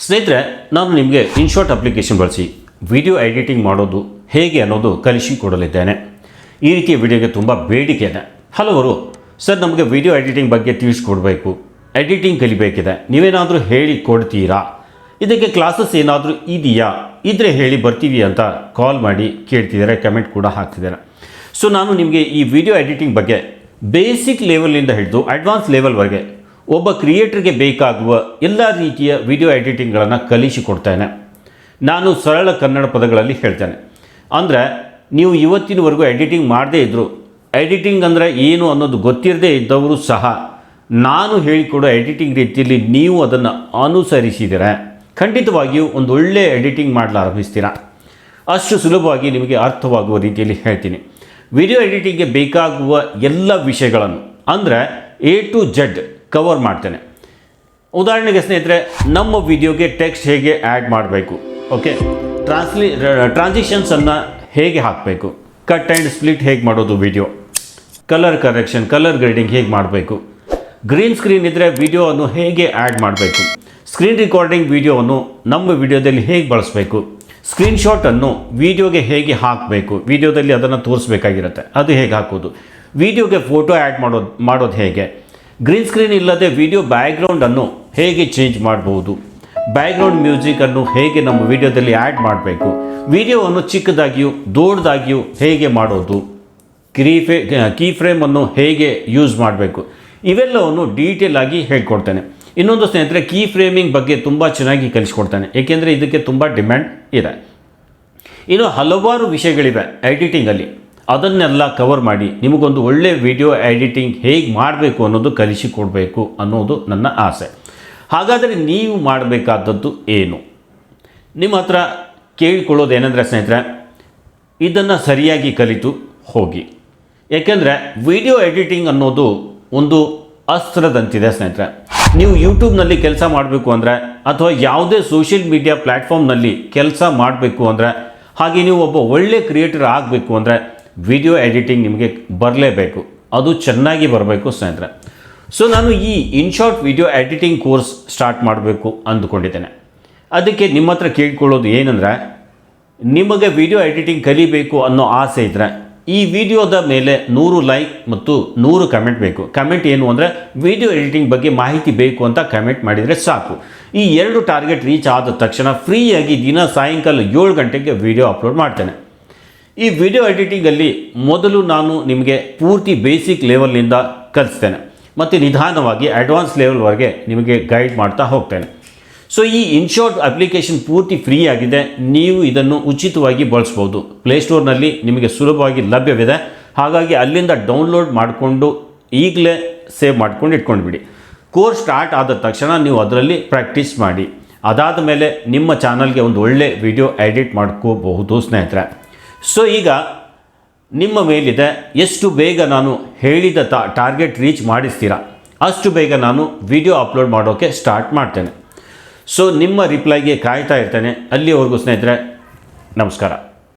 ಸ್ನೇಹಿತರೆ, ನಾನು ನಿಮಗೆ ಇನ್ಶಾಟ್ ಅಪ್ಲಿಕೇಶನ್ ಬಳಸಿ ವಿಡಿಯೋ ಎಡಿಟಿಂಗ್ ಮಾಡೋದು ಹೇಗೆ ಅನ್ನೋದು ಕಲಿಸಿಕೊಡಲಿದ್ದೇನೆ. ಈ ರೀತಿಯ ವಿಡಿಯೋಗೆ ತುಂಬ ಬೇಡಿಕೆ ಇದೆ. ಹಲವರು ಸರ್ ನಮಗೆ ವಿಡಿಯೋ ಎಡಿಟಿಂಗ್ ಬಗ್ಗೆ ತಿಳಿಸ್ಕೊಡ್ಬೇಕು, ಎಡಿಟಿಂಗ್ ಕಲಿಬೇಕಿದೆ, ನೀವೇನಾದರೂ ಹೇಳಿ ಕೊಡ್ತೀರಾ, ಇದಕ್ಕೆ ಕ್ಲಾಸಸ್ ಏನಾದರೂ ಇದೆಯಾ, ಇದ್ರೆ ಹೇಳಿ ಬರ್ತೀವಿ ಅಂತ ಕಾಲ್ ಮಾಡಿ ಕೇಳ್ತಿದ್ದಾರೆ, ಕಮೆಂಟ್ ಕೂಡ ಹಾಕ್ತಿದ್ದಾರೆ. ಸೊ ನಾನು ನಿಮಗೆ ಈ ವಿಡಿಯೋ ಎಡಿಟಿಂಗ್ ಬಗ್ಗೆ ಬೇಸಿಕ್ ಲೆವೆಲಿಂದ ಹಿಡಿದು ಅಡ್ವಾನ್ಸ್ ಲೆವೆಲ್ವರೆಗೆ ಒಬ್ಬ ಕ್ರಿಯೇಟರ್ಗೆ ಬೇಕಾಗುವ ಎಲ್ಲ ರೀತಿಯ ವಿಡಿಯೋ ಎಡಿಟಿಂಗ್ಗಳನ್ನು ಕಲಿಸಿಕೊಡ್ತೇನೆ. ನಾನು ಸರಳ ಕನ್ನಡ ಪದಗಳಲ್ಲಿ ಹೇಳ್ತೇನೆ. ಅಂದರೆ ನೀವು ಇವತ್ತಿನವರೆಗೂ ಎಡಿಟಿಂಗ್ ಮಾಡದೇ ಇದ್ದರೂ, ಎಡಿಟಿಂಗ್ ಅಂದರೆ ಏನು ಅನ್ನೋದು ಗೊತ್ತಿರದೇ ಇದ್ದವರು ಸಹ ನಾನು ಹೇಳಿಕೊಡೋ ಎಡಿಟಿಂಗ್ ರೀತಿಯಲ್ಲಿ ನೀವು ಅದನ್ನು ಅನುಸರಿಸಿದರೆ ಖಂಡಿತವಾಗಿಯೂ ಒಂದು ಒಳ್ಳೆಯ ಎಡಿಟಿಂಗ್ ಮಾಡಲಾರಂಭಿಸ್ತೀರಾ. ಅಷ್ಟು ಸುಲಭವಾಗಿ ನಿಮಗೆ ಅರ್ಥವಾಗುವ ರೀತಿಯಲ್ಲಿ ಹೇಳ್ತೀನಿ. ವಿಡಿಯೋ ಎಡಿಟಿಂಗ್ಗೆ ಬೇಕಾಗುವ ಎಲ್ಲ ವಿಷಯಗಳನ್ನು ಅಂದರೆ A to Z ಕವರ್ ಮಾಡ್ತೇನೆ. ಉದಾಹರಣೆಗೆ ಸ್ನೇಹಿತರೆ, ನಮ್ಮ ವಿಡಿಯೋಗೆ ಟೆಕ್ಸ್ಟ್ ಹೇಗೆ ಆ್ಯಡ್ ಮಾಡಬೇಕು, ಓಕೆ, ಟ್ರಾನ್ಸಿಷನ್ಸನ್ನು ಹೇಗೆ ಹಾಕಬೇಕು, ಕಟ್ ಆ್ಯಂಡ್ ಸ್ಪ್ಲಿಟ್ ಹೇಗೆ ಮಾಡೋದು, video colour correction, colour grading ಹೇಗೆ ಮಾಡಬೇಕು, ಗ್ರೀನ್ ಸ್ಕ್ರೀನ್ ಇದ್ದರೆ ವಿಡಿಯೋವನ್ನು ಹೇಗೆ ಆ್ಯಡ್ ಮಾಡಬೇಕು, ಸ್ಕ್ರೀನ್ ರೆಕಾರ್ಡಿಂಗ್ ವಿಡಿಯೋವನ್ನು ನಮ್ಮ ವಿಡಿಯೋದಲ್ಲಿ ಹೇಗೆ ಬಳಸಬೇಕು, ಸ್ಕ್ರೀನ್ಶಾಟನ್ನು ವಿಡಿಯೋಗೆ ಹೇಗೆ ಹಾಕಬೇಕು, ವಿಡಿಯೋದಲ್ಲಿ ಅದನ್ನು ತೋರಿಸ್ಬೇಕಾಗಿರುತ್ತೆ, ಅದು ಹೇಗೆ ಹಾಕೋದು, ವಿಡಿಯೋಗೆ ಫೋಟೋ ಆ್ಯಡ್ ಮಾಡೋದು ಹೇಗೆ, ಗ್ರೀನ್ ಸ್ಕ್ರೀನ್ ಇಲ್ಲದೆ ವಿಡಿಯೋ ಬ್ಯಾಕ್ಗ್ರೌಂಡನ್ನು ಹೇಗೆ ಚೇಂಜ್ ಮಾಡ್ಬೋದು, ಬ್ಯಾಕ್ಗ್ರೌಂಡ್ ಮ್ಯೂಸಿಕನ್ನು ಹೇಗೆ ನಮ್ಮ ವಿಡಿಯೋದಲ್ಲಿ ಆ್ಯಡ್ ಮಾಡಬೇಕು, ವಿಡಿಯೋವನ್ನು ಚಿಕ್ಕದಾಗಿಯೂ ದೊಡ್ಡದಾಗಿಯೂ ಹೇಗೆ ಮಾಡೋದು, ಕೀ ಫ್ರೇಮನ್ನು ಹೇಗೆ ಯೂಸ್ ಮಾಡಬೇಕು, ಇವೆಲ್ಲವನ್ನು ಡೀಟೇಲ್ ಆಗಿ ಹೇಳ್ಕೊಡ್ತೇನೆ. ಇನ್ನೊಂದು ಸ್ನೇಹಿತರೆ, ಕೀ ಫ್ರೇಮಿಂಗ್ ಬಗ್ಗೆ ತುಂಬ ಚೆನ್ನಾಗಿ ಕಲಿಸ್ಕೊಡ್ತಾನೆ, ಏಕೆಂದರೆ ಇದಕ್ಕೆ ತುಂಬ ಡಿಮ್ಯಾಂಡ್ ಇದೆ. ಇನ್ನು ಹಲವಾರು ವಿಷಯಗಳಿವೆ ಎಡಿಟಿಂಗಲ್ಲಿ, ಅದನ್ನೆಲ್ಲ ಕವರ್ ಮಾಡಿ ನಿಮಗೊಂದು ಒಳ್ಳೆಯ ವಿಡಿಯೋ ಎಡಿಟಿಂಗ್ ಹೇಗೆ ಮಾಡಬೇಕು ಅನ್ನೋದು ಕಲಿಸಿಕೊಡಬೇಕು ಅನ್ನೋದು ನನ್ನ ಆಸೆ. ಹಾಗಾದರೆ ನೀವು ಮಾಡಬೇಕಾದದ್ದು ಏನು? ನಿಮ್ಮ ಹತ್ರ ಕೇಳಿಕೊಳ್ಳೋದೇನೆಂದರೆ ಸ್ನೇಹಿತರೆ, ಇದನ್ನು ಸರಿಯಾಗಿ ಕಲಿತು ಹೋಗಿ. ಏಕೆಂದರೆ ವಿಡಿಯೋ ಎಡಿಟಿಂಗ್ ಅನ್ನೋದು ಒಂದು ಅಸ್ತ್ರದಂತಿದೆ ಸ್ನೇಹಿತರೆ. ನೀವು ಯೂಟ್ಯೂಬ್ನಲ್ಲಿ ಕೆಲಸ ಮಾಡಬೇಕು ಅಂದರೆ ಅಥವಾ ಯಾವುದೇ ಸೋಷಿಯಲ್ ಮೀಡಿಯಾ ಪ್ಲ್ಯಾಟ್ಫಾರ್ಮ್ನಲ್ಲಿ ಕೆಲಸ ಮಾಡಬೇಕು ಅಂದರೆ, ಹಾಗೆ ನೀವು ಒಬ್ಬ ಒಳ್ಳೆ ಕ್ರಿಯೇಟರ್ ಆಗಬೇಕು ಅಂದರೆ ವಿಡಿಯೋ ಎಡಿಟಿಂಗ್ ನಿಮಗೆ ಬರಲೇಬೇಕು, ಅದು ಚೆನ್ನಾಗಿ ಬರಬೇಕು ಸ್ನೇಹಿತರೆ. ಸೊ ನಾನು ಈ InShot video editing course start ಮಾಡಬೇಕು ಅಂದುಕೊಂಡಿದ್ದೇನೆ. ಅದಕ್ಕೆ ನಿಮ್ಮ ಹತ್ರ ಕೇಳ್ಕೊಳ್ಳೋದು ಏನಂದರೆ, ನಿಮಗೆ ವಿಡಿಯೋ ಎಡಿಟಿಂಗ್ ಕಲಿಬೇಕು ಅನ್ನೋ ಆಸೆ ಇದ್ದರೆ ಈ ವಿಡಿಯೋದ ಮೇಲೆ 100 ಲೈಕ್ ಮತ್ತು 100 ಕಮೆಂಟ್ ಬೇಕು. ಕಮೆಂಟ್ ಏನು ಅಂದರೆ ವಿಡಿಯೋ ಎಡಿಟಿಂಗ್ ಬಗ್ಗೆ ಮಾಹಿತಿ ಬೇಕು ಅಂತ ಕಮೆಂಟ್ ಮಾಡಿದರೆ ಸಾಕು. ಈ 2 ಟಾರ್ಗೆಟ್ ರೀಚ್ ಆದ ತಕ್ಷಣ ಫ್ರೀಯಾಗಿ ದಿನ ಸಾಯಂಕಾಲ 7 ಗಂಟೆಗೆ ವಿಡಿಯೋ ಅಪ್ಲೋಡ್ ಮಾಡ್ತೇನೆ. ಈ ವಿಡಿಯೋ ಎಡಿಟಿಂಗಲ್ಲಿ ಮೊದಲು ನಾನು ನಿಮಗೆ ಪೂರ್ತಿ ಬೇಸಿಕ್ ಲೆವೆಲ್ನಿಂದ ಕಲಿಸ್ತೇನೆ ಮತ್ತು ನಿಧಾನವಾಗಿ ಅಡ್ವಾನ್ಸ್ ಲೆವೆಲ್ವರೆಗೆ ನಿಮಗೆ ಗೈಡ್ ಮಾಡ್ತಾ ಹೋಗ್ತೇನೆ. ಸೊ ಈ ಇನ್ಶಾಟ್ ಅಪ್ಲಿಕೇಶನ್ ಪೂರ್ತಿ ಫ್ರೀ ಆಗಿದೆ, ನೀವು ಇದನ್ನು ಉಚಿತವಾಗಿ ಬಳಸ್ಬೋದು. ಪ್ಲೇಸ್ಟೋರ್ನಲ್ಲಿ ನಿಮಗೆ ಸುಲಭವಾಗಿ ಲಭ್ಯವಿದೆ. ಹಾಗಾಗಿ ಅಲ್ಲಿಂದ ಡೌನ್ಲೋಡ್ ಮಾಡಿಕೊಂಡು ಈಗಲೇ ಸೇವ್ ಮಾಡ್ಕೊಂಡು ಇಟ್ಕೊಂಡ್ಬಿಡಿ. ಕೋರ್ಸ್ ಸ್ಟಾರ್ಟ್ ಆದ ತಕ್ಷಣ ನೀವು ಅದರಲ್ಲಿ ಪ್ರಾಕ್ಟೀಸ್ ಮಾಡಿ. ಅದಾದ ಮೇಲೆ ನಿಮ್ಮ ಚಾನಲ್ಗೆ ಒಂದು ಒಳ್ಳೆ ವಿಡಿಯೋ ಎಡಿಟ್ ಮಾಡ್ಕೋಬಹುದು ಸ್ನೇಹಿತರೆ. ಸೊ ಈಗ ನಿಮ್ಮ ಮೇಲಿದೆ, ಎಷ್ಟು ಬೇಗ ನಾನು ಹೇಳಿದ ಟಾರ್ಗೆಟ್ ರೀಚ್ ಮಾಡಿಸ್ತೀರಾ ಅಷ್ಟು ಬೇಗ ನಾನು ವಿಡಿಯೋ ಅಪ್ಲೋಡ್ ಮಾಡೋಕ್ಕೆ ಸ್ಟಾರ್ಟ್ ಮಾಡ್ತೇನೆ. ಸೊ ನಿಮ್ಮ ರಿಪ್ಲೈಗೆ ಕಾಯ್ತಾ ಇರ್ತೇನೆ. ಅಲ್ಲಿವರೆಗೂ ಸ್ನೇಹಿತರೆ, ನಮಸ್ಕಾರ.